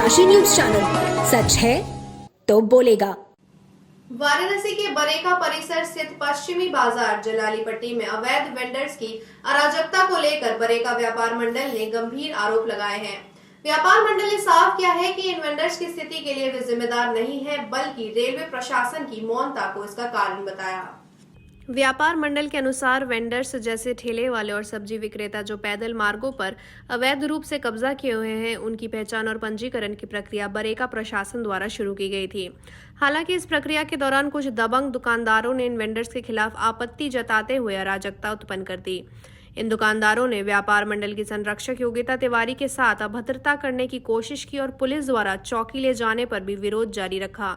Kashi news channel, सच है तो बोलेगा। वाराणसी के बरेका परिसर स्थित पश्चिमी बाजार जलालीपट्टी में अवैध वेंडर्स की अराजकता को लेकर बरेका व्यापार मंडल ने गंभीर आरोप लगाए हैं। व्यापार मंडल ने साफ किया है कि इन वेंडर्स की स्थिति के लिए वे जिम्मेदार नहीं है, बल्कि रेलवे प्रशासन की मौनता को इसका कारण बताया। व्यापार मंडल के अनुसार वेंडर्स जैसे ठेले वाले और सब्जी विक्रेता जो पैदल मार्गों पर अवैध रूप से कब्जा किए हुए हैं, उनकी पहचान और पंजीकरण की प्रक्रिया बरेका प्रशासन द्वारा शुरू की गई थी। हालांकि इस प्रक्रिया के दौरान कुछ दबंग दुकानदारों ने इन वेंडर्स के खिलाफ आपत्ति जताते हुए अराजकता उत्पन्न कर दी। इन दुकानदारों ने व्यापार मंडल की संरक्षक योगिता तिवारी के साथ अभद्रता करने की कोशिश की और पुलिस द्वारा चौकी ले जाने पर भी विरोध जारी रखा।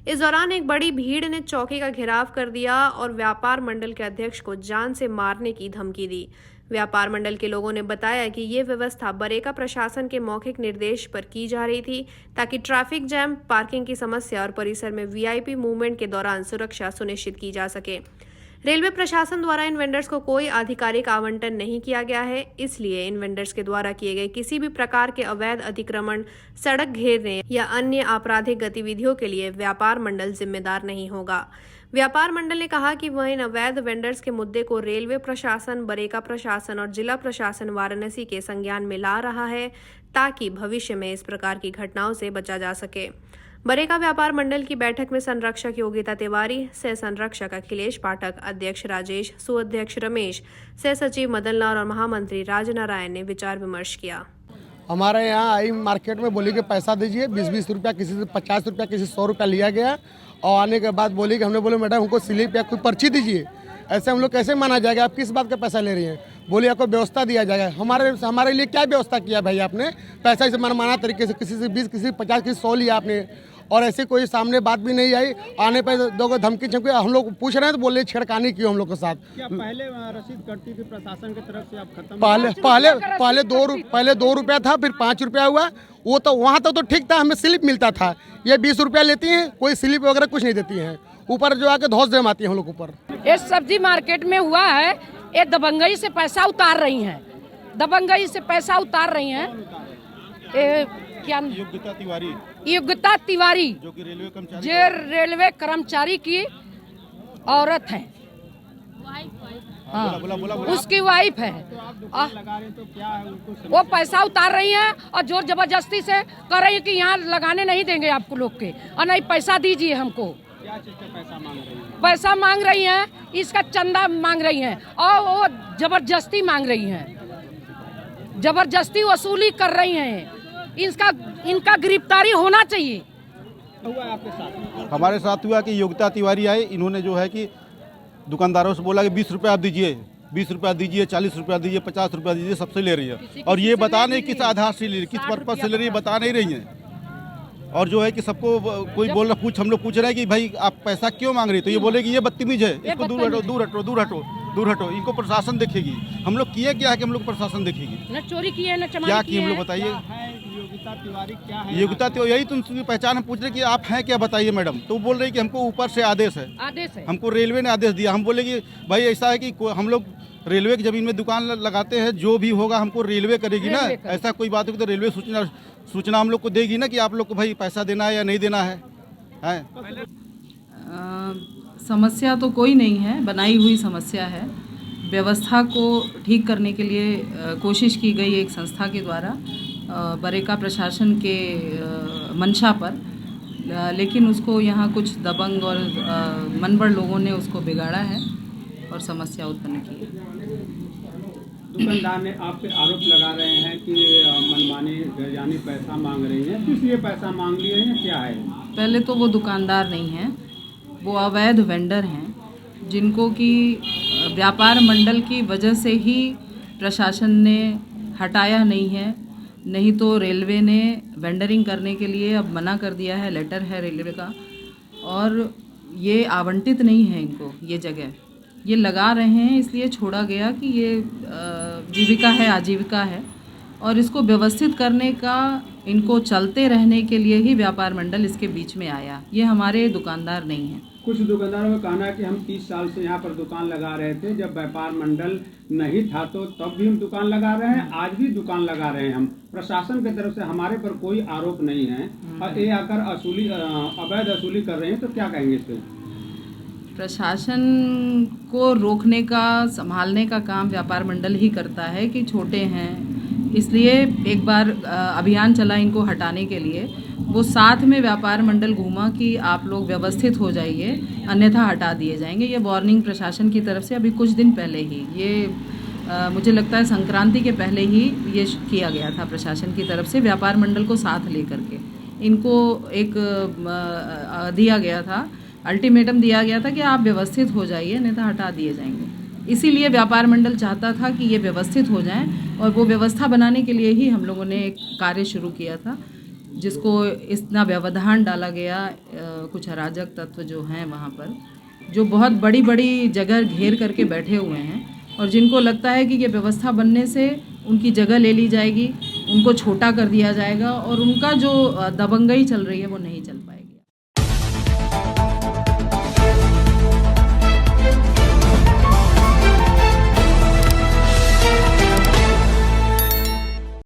इस दौरान एक बड़ी भीड़ ने चौकी का घेराव कर दिया और व्यापार मंडल के अध्यक्ष को जान से मारने की धमकी दी। व्यापार मंडल के लोगों ने बताया कि ये व्यवस्था बरेका प्रशासन के मौखिक निर्देश पर की जा रही थी ताकि ट्रैफिक जैम, पार्किंग की समस्या और परिसर में वीआईपी मूवमेंट के दौरान सुरक्षा सुनिश्चित की जा सके। रेलवे प्रशासन द्वारा इन वेंडर्स को कोई आधिकारिक आवंटन नहीं किया गया है, इसलिए इन वेंडर्स के द्वारा किए गए किसी भी प्रकार के अवैध अतिक्रमण, सड़क घेरने या अन्य आपराधिक गतिविधियों के लिए व्यापार मंडल जिम्मेदार नहीं होगा। व्यापार मंडल ने कहा कि वह इन अवैध वेंडर्स के मुद्दे को रेलवे प्रशासन, बरेका प्रशासन और जिला प्रशासन वाराणसी के संज्ञान में ला रहा है ताकि भविष्य में इस प्रकार की घटनाओं से बचा जा सके। बरेका व्यापार मंडल की बैठक में संरक्षक योगिता तिवारी, सह संरक्षक अखिलेश पाठक, अध्यक्ष राजेश, सुअध्यक्ष रमेश, सह सचिव मदन लाल और महामंत्री राजनारायण ने विचार विमर्श किया। हमारे यहाँ आई मार्केट में बोली कि पैसा दीजिए, 20-20 रुपया, किसी से 50 रुपया, किसी से 100 रुपया लिया गया और आने के बाद बोली कि हमने बोले मैडम हमको स्लिप या कोई पर्ची दीजिए। ऐसे हम लोग कैसे माना जाएगा, आप किस बात का पैसा ले रही हैं? बोली आपको व्यवस्था दिया जाएगा। हमारे लिए क्या व्यवस्था किया भाई आपने? पैसा इसे मनमाना तरीके से किसी से 20, किसी से 50, किसी से 100 लिया आपने और ऐसे कोई सामने बात भी नहीं आई। आने पर दो धमकी झमकी हम लोग पूछ रहे हैं तो बोले छेड़खानी की हम लोग के साथ। क्या पहले रसीद कटती थी प्रशासन की तरफ से, आप खत्म? पहले 2 रुपया था, फिर 5 रुपया हुआ। वो तो वहाँ तो ठीक था, हमें स्लिप मिलता था। ये 20 रुपया लेती हैं, कोई स्लिप वगैरह कुछ नहीं देती हैं। ऊपर जो आके धौस देम आती है हम लोग ऊपर। ये सब्जी मार्केट में हुआ है, ये दबंगई से पैसा उतार रही हैं, दबंगई से पैसा उतार रही हैं। क्या योगिता तिवारी जो कि रेलवे कर्मचारी की औरत है, हाँ, उसकी वाइफ है। वो पैसा उतार रही है और जोर जबरदस्ती से कर रही है कि यहाँ लगाने नहीं देंगे आपको लोग के, और नहीं पैसा दीजिए हमको। क्या चीज का पैसा मांग रही है? पैसा मांग रही हैं, इसका चंदा मांग रही हैं और वो जबरदस्ती मांग रही हैं, जबरदस्ती वसूली कर रही हैं। इनका गिरफ्तारी होना चाहिए। हुआ आपके साथ? हमारे साथ हुआ कि योगिता तिवारी आई, इन्होंने जो है कि दुकानदारों से बोला कि 20 रुपया आप दीजिए, 20 रुपया दीजिए, 40 रुपया दीजिए, 50 रुपया दीजिए, सबसे ले रही है। और ये बता नहीं किस आधार से ले रही, किस पर्पज से ले रही है, बता नहीं रही है। और जो है कि सबको कोई बोल रहा, हम लोग पूछ रहे हैं कि भाई आप पैसा क्यों मांग रही है, तो ये बोले कि ये बदतमीज है, इसको दूर हटो, दूर हटो, दूर हटो, दूर हटो, इनको प्रशासन देखेगी। हम लोग किए क्या है कि हम लोग प्रशासन देखेगी? न चोरी की है, न चमारी क्या किए हम लोग बताइए। योगिता तिवारी क्या है? योगिता तिवारी, यही तो उनकी पहचान हम पूछ रहे कि आप हैं क्या, बताइए मैडम। तो वो बोल रही कि हमको ऊपर से आदेश है, हमको रेलवे ने आदेश दिया। हम बोले कि भाई ऐसा है कि हम लोग रेलवे की जमीन में दुकान लगाते हैं, जो भी होगा हमको रेलवे करेगी ना। ऐसा कोई बात होगी तो रेलवे सूचना हम लोग को देगी ना कि आप लोग को भाई पैसा देना है या नहीं देना है। समस्या तो कोई नहीं है, बनाई हुई समस्या है। व्यवस्था को ठीक करने के लिए कोशिश की गई एक संस्था के द्वारा, बरेका प्रशासन के मंशा पर, लेकिन उसको यहाँ कुछ दबंग और मनबड़ लोगों ने उसको बिगाड़ा है और समस्या उत्पन्न की है। दुकानदार ने आप पे आरोप लगा रहे हैं कि मनमानी गैरजानी पैसा मांग रही है, किस लिए पैसा मांग लिए हैं, क्या है? पहले तो वो दुकानदार नहीं हैं, वो अवैध वेंडर हैं जिनको कि व्यापार मंडल की वजह से ही प्रशासन ने हटाया नहीं है। नहीं तो रेलवे ने वेंडरिंग करने के लिए अब मना कर दिया है, लेटर है रेलवे का, और ये आवंटित नहीं है इनको ये जगह। ये लगा रहे हैं इसलिए छोड़ा गया कि ये जीविका है, आजीविका है, और इसको व्यवस्थित करने का, इनको चलते रहने के लिए ही व्यापार मंडल इसके बीच में आया। ये हमारे दुकानदार नहीं हैं। कुछ दुकानदारों का कहना है कि हम 30 साल से यहाँ पर दुकान लगा रहे थे, जब व्यापार मंडल नहीं था तो तब भी हम दुकान लगा रहे हैं, आज भी दुकान लगा रहे हैं। हम प्रशासन की तरफ से हमारे पर कोई आरोप नहीं है और ये आकर अवैध वसूली कर रहे हैं, तो क्या कहेंगे इस पर? प्रशासन को रोकने का, संभालने का काम व्यापार मंडल ही करता है कि छोटे हैं, इसलिए एक बार अभियान चला इनको हटाने के लिए। वो साथ में व्यापार मंडल घूमा कि आप लोग व्यवस्थित हो जाइए, अन्यथा हटा दिए जाएंगे। ये वार्निंग प्रशासन की तरफ से अभी कुछ दिन पहले ही, ये मुझे लगता है संक्रांति के पहले ही ये किया गया था प्रशासन की तरफ से, व्यापार मंडल को साथ लेकर के इनको एक दिया गया था, अल्टीमेटम दिया गया था कि आप व्यवस्थित हो जाइए, अन्यथा हटा दिए जाएंगे। इसीलिए व्यापार मंडल चाहता था कि ये व्यवस्थित हो जाएं, और वो व्यवस्था बनाने के लिए ही हम लोगों ने एक कार्य शुरू किया था, जिसको इतना व्यवधान डाला गया। कुछ अराजक तत्व जो हैं वहाँ पर, जो बहुत बड़ी बड़ी जगह घेर करके बैठे हुए हैं, और जिनको लगता है कि ये व्यवस्था बनने से उनकी जगह ले ली जाएगी, उनको छोटा कर दिया जाएगा, और उनका जो दबंगई चल रही है वो नहीं चल